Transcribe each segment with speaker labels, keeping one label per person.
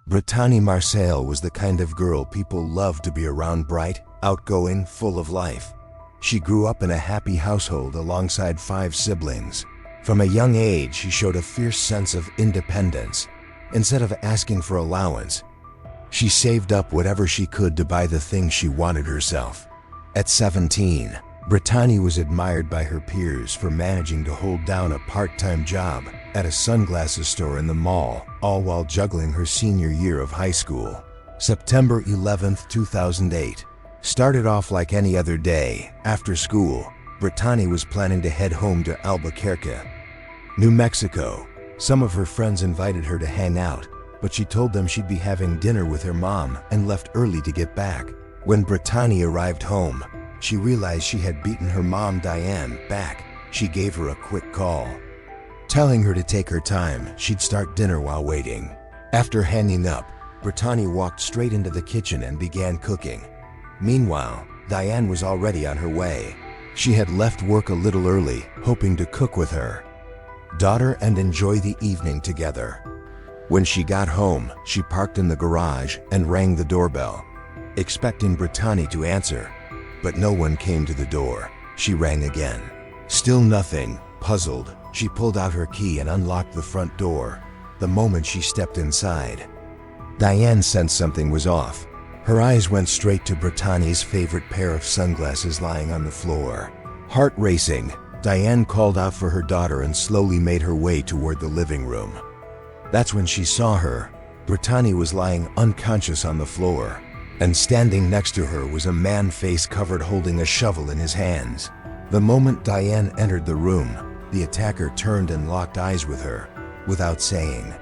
Speaker 1: Brittany Marcel was the kind of girl people loved to be around, bright, outgoing, full of life. She grew up in a happy household alongside 5 siblings. From a young age, she showed a fierce sense of independence. Instead of asking for allowance, she saved up whatever she could to buy the things she wanted herself. At 17, Brittany was admired by her peers for managing to hold down a part-time job at a sunglasses store in the mall, all while juggling her senior year of high school. September 11, 2008. Started off like any other day. After school, Brittany was planning to head home to Albuquerque, New Mexico. Some of her friends invited her to hang out, but she told them she'd be having dinner with her mom and left early to get back. When Brittany arrived home, she realized she had beaten her mom, Diane, back. She gave her a quick call, telling her to take her time. She'd start dinner while waiting. After hanging up, Brittany walked straight into the kitchen and began cooking. Meanwhile, Diane was already on her way. She had left work a little early, hoping to cook with her daughter and enjoy the evening together. When she got home, she parked in the garage and rang the doorbell, expecting Brittany to answer, but no one came to the door. She rang again. Still nothing. Puzzled, she pulled out her key and unlocked the front door. The moment she stepped inside, Diane sensed something was off. Her eyes went straight to Brittany's favorite pair of sunglasses lying on the floor. Heart racing, Diane called out for her daughter and slowly made her way toward the living room. That's when she saw her. Brittany was lying unconscious on the floor, and standing next to her was a man, face covered, holding a shovel in his hands. The moment Diane entered the room, the attacker turned and locked eyes with her. Without saying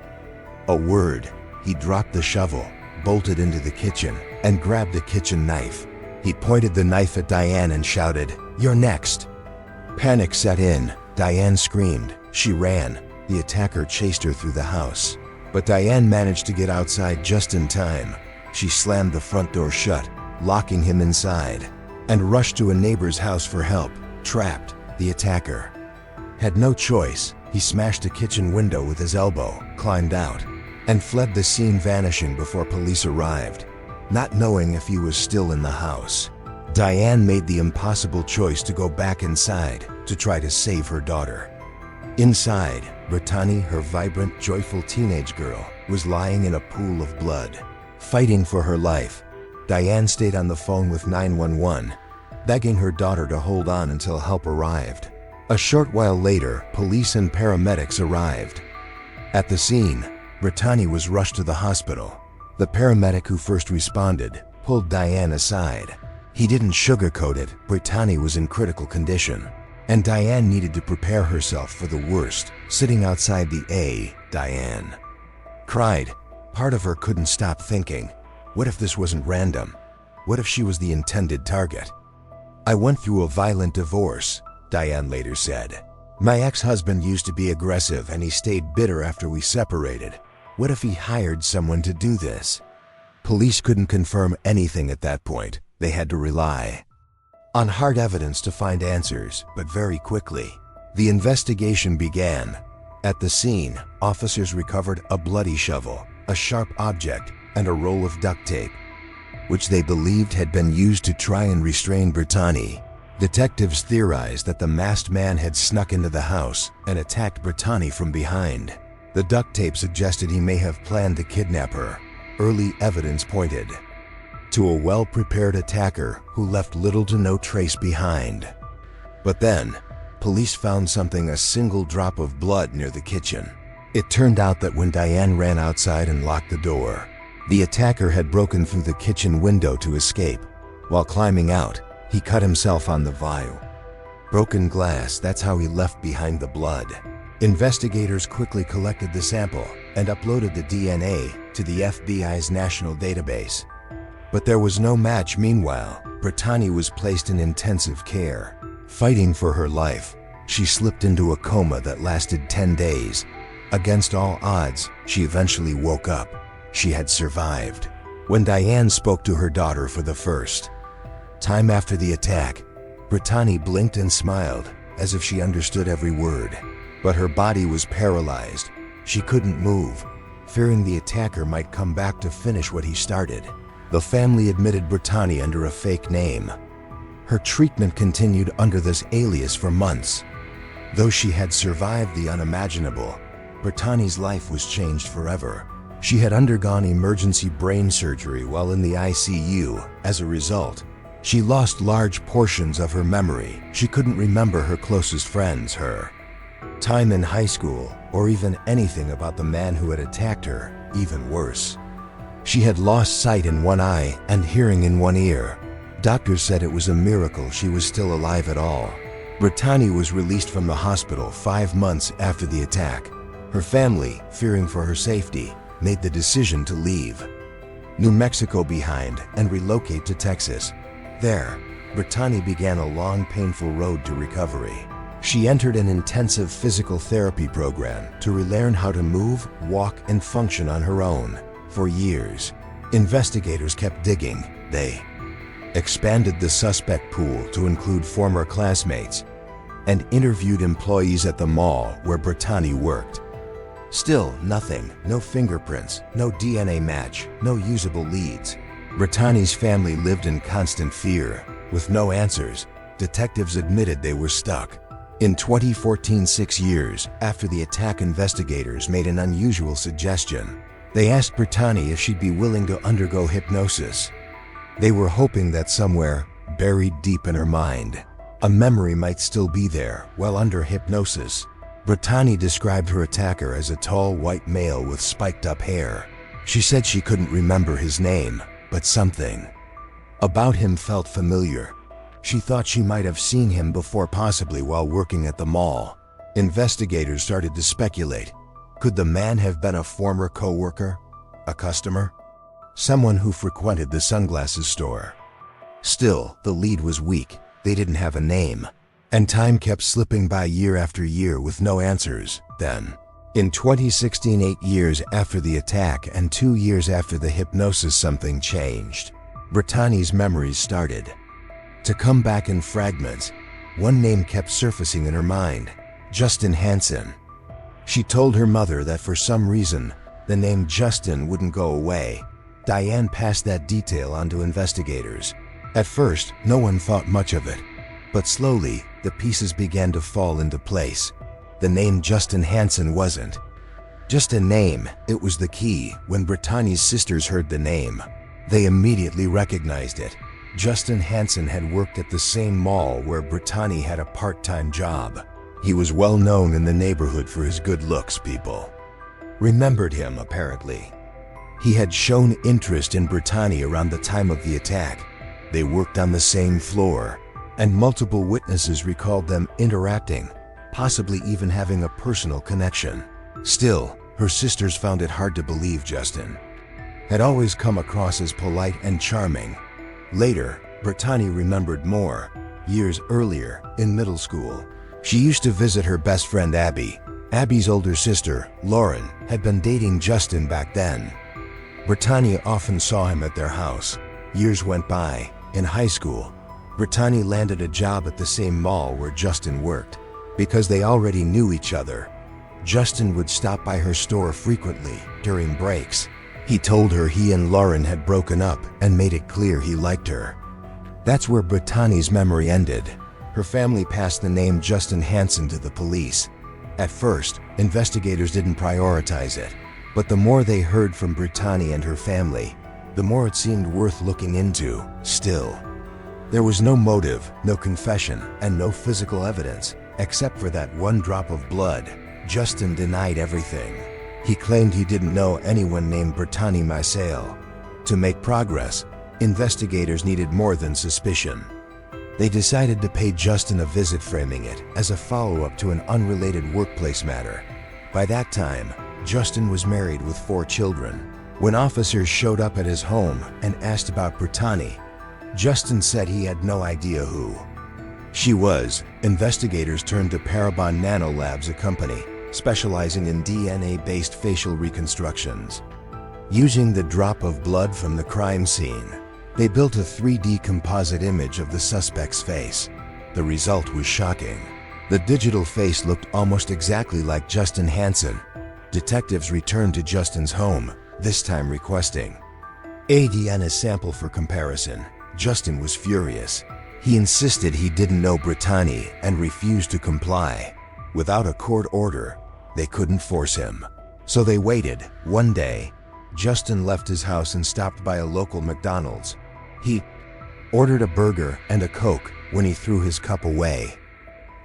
Speaker 1: a word, he dropped the shovel, bolted into the kitchen, and grabbed a kitchen knife. He pointed the knife at Diane and shouted, "You're next." Panic set in. Diane screamed. She ran. The attacker chased her through the house, but Diane managed to get outside just in time. She slammed the front door shut, locking him inside, and rushed to a neighbor's house for help. Trapped, the attacker had no choice. He smashed a kitchen window with his elbow, climbed out, and fled the scene, vanishing before police arrived. Not knowing if he was still in the house, Diane made the impossible choice to go back inside to try to save her daughter. Inside, Brittany, her vibrant, joyful teenage girl, was lying in a pool of blood, fighting for her life. Diane stayed on the phone with 911, begging her daughter to hold on until help arrived. A short while later, police and paramedics arrived. At the scene, Brittany was rushed to the hospital. The paramedic who first responded pulled Diane aside. He didn't sugarcoat it. Brittany was in critical condition, and Diane needed to prepare herself for the worst. Sitting outside Diane cried. Part of her couldn't stop thinking, what if this wasn't random? What if she was the intended target? "I went through a violent divorce," Diane later said. "My ex-husband used to be aggressive and he stayed bitter after we separated. What if he hired someone to do this?" Police couldn't confirm anything at that point. They had to rely on hard evidence to find answers, but very quickly, the investigation began. At the scene, officers recovered a bloody shovel, a sharp object, and a roll of duct tape, which they believed had been used to try and restrain Brittany. Detectives theorized that the masked man had snuck into the house and attacked Brittany from behind. The duct tape suggested he may have planned to kidnap her. Early evidence pointed to a well-prepared attacker who left little to no trace behind. But then, police found something: a single drop of blood near the kitchen. It turned out that when Diane ran outside and locked the door, the attacker had broken through the kitchen window to escape. While climbing out, he cut himself on the vial. Broken glass, that's how he left behind the blood. Investigators quickly collected the sample and uploaded the DNA to the FBI's national database. But there was no match. Meanwhile, Brittany was placed in intensive care, fighting for her life. She slipped into a coma that lasted 10 days. Against all odds, she eventually woke up. She had survived. When Diane spoke to her daughter for the first time after the attack, Brittany blinked and smiled, as if she understood every word. But her body was paralyzed. She couldn't move. fearing the attacker might come back to finish what he started. The family admitted Brittany under a fake name. Her treatment continued under this alias for months. Though she had survived the unimaginable, Brittany's life was changed forever. She had undergone emergency brain surgery while in the ICU. As a result, she lost large portions of her memory. She couldn't remember her closest friends, her time in high school, or even anything about the man who had attacked her. Even worse, she had lost sight in one eye and hearing in one ear. Doctors said it was a miracle she was still alive at all. Brittany was released from the hospital 5 months after the attack. Her family, fearing for her safety, made the decision to leave New Mexico behind and relocate to Texas. There, Brittany began a long, painful road to recovery. She entered an intensive physical therapy program to relearn how to move, walk, and function on her own. For years, investigators kept digging. They expanded the suspect pool to include former classmates and interviewed employees at the mall where Brittany worked. Still nothing. No fingerprints, no DNA match, no usable leads. Brittany's family lived in constant fear. With no answers, detectives admitted they were stuck. In 2014, 6 years after the attack, investigators made an unusual suggestion. They asked Brittany if she'd be willing to undergo hypnosis. They were hoping that somewhere, buried deep in her mind, a memory might still be there while under hypnosis. Brittany described her attacker as a tall white male with spiked up hair. She said she couldn't remember his name, but something about him felt familiar. She thought she might have seen him before, possibly while working at the mall. Investigators started to speculate. Could the man have been a former co-worker? A customer? Someone who frequented the sunglasses store? Still, the lead was weak. They didn't have a name. And time kept slipping by year after year with no answers. Then, in 2016, 8 years after the attack and 2 years after the hypnosis, something changed. Brittany's memories started to come back in fragments. One name kept surfacing in her mind: Justin Hansen. She told her mother that for some reason, the name Justin wouldn't go away. Diane passed that detail on to investigators. At first, no one thought much of it, but slowly, the pieces began to fall into place. The name Justin Hansen wasn't just a name, it was the key. When Brittany's sisters heard the name, they immediately recognized it. Justin Hansen had worked at the same mall where Brittany had a part-time job. He was well known in the neighborhood for his good looks. People remembered him, apparently. He had shown interest in Brittany around the time of the attack. They worked on the same floor, and multiple witnesses recalled them interacting, possibly even having a personal connection. Still, her sisters found it hard to believe. Justin had always come across as polite and charming. Later, Brittany remembered more. Years earlier, in middle school, she used to visit her best friend Abby. Abby's older sister, Lauren, had been dating Justin back then. Brittany often saw him at their house. Years went by. In high school, Brittany landed a job at the same mall where Justin worked. Because they already knew each other, Justin would stop by her store frequently during breaks. He told her he and Lauren had broken up and made it clear he liked her. That's where Brittany's memory ended. Her family passed the name Justin Hansen to the police. At first, investigators didn't prioritize it, but the more they heard from Brittany and her family, the more it seemed worth looking into. Still, there was no motive, no confession, and no physical evidence, except for that one drop of blood. Justin denied everything. He claimed he didn't know anyone named Brittany Maisel. To make progress, investigators needed more than suspicion. They decided to pay Justin a visit, framing it as a follow-up to an unrelated workplace matter. By that time, Justin was married with 4 children. When officers showed up at his home and asked about Brittany, Justin said he had no idea who she was. Investigators turned to Parabon Nanolabs, a company specializing in DNA-based facial reconstructions. Using the drop of blood from the crime scene, they built a 3D composite image of the suspect's face. The result was shocking. The digital face looked almost exactly like Justin Hansen. Detectives returned to Justin's home, this time requesting a DNA sample for comparison. Justin was furious. He insisted he didn't know Brittany and refused to comply. Without a court order, they couldn't force him. So they waited. One day, Justin left his house and stopped by a local McDonald's. He ordered a burger and a Coke when he threw his cup away.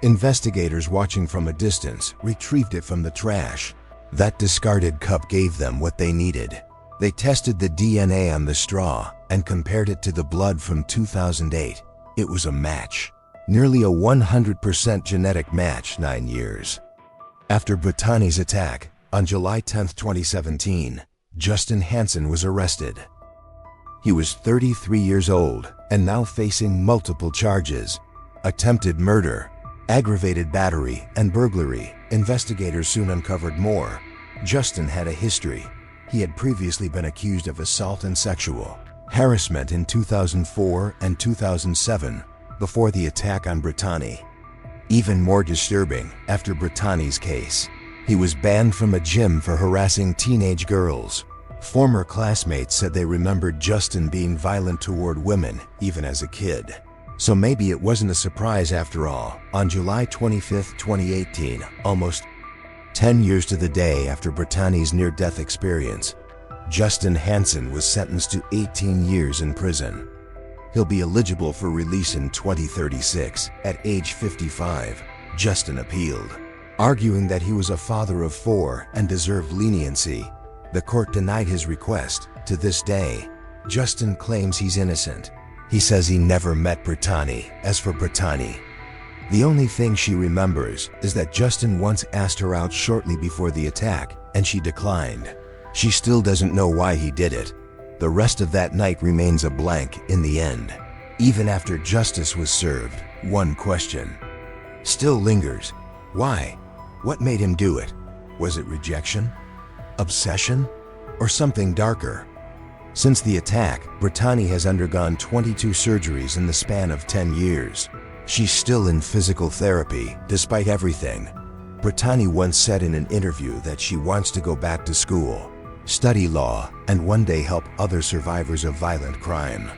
Speaker 1: Investigators watching from a distance retrieved it from the trash. That discarded cup gave them what they needed. They tested the DNA on the straw and compared it to the blood from 2008. It was a match. Nearly a 100% genetic match 9 years. After Brittany's attack, on July 10, 2017, Justin Hansen was arrested. He was 33 years old and now facing multiple charges: attempted murder, aggravated battery, and burglary. Investigators soon uncovered more. Justin had a history. He had previously been accused of assault and sexual harassment in 2004 and 2007, before the attack on Brittany. Even more disturbing, after Brittany's case, he was banned from a gym for harassing teenage girls. Former classmates said they remembered Justin being violent toward women, even as a kid. So maybe it wasn't a surprise after all. On July 25, 2018, almost 10 years to the day after Brittany's near-death experience, Justin Hansen was sentenced to 18 years in prison. He'll be eligible for release in 2036. At age 55, Justin appealed, arguing that he was a father of 4 and deserved leniency. The court denied his request. To this day, Justin claims he's innocent. He says he never met Brittany. As for Brittany, the only thing she remembers is that Justin once asked her out shortly before the attack, and she declined. She still doesn't know why he did it. The rest of that night remains a blank in the end. Even after justice was served, one question still lingers. Why? What made him do it? Was it rejection? Obsession? Or something darker? Since the attack, Brittany has undergone 22 surgeries in the span of 10 years. She's still in physical therapy, despite everything. Brittany once said in an interview that she wants to go back to school, study law, and one day help other survivors of violent crime.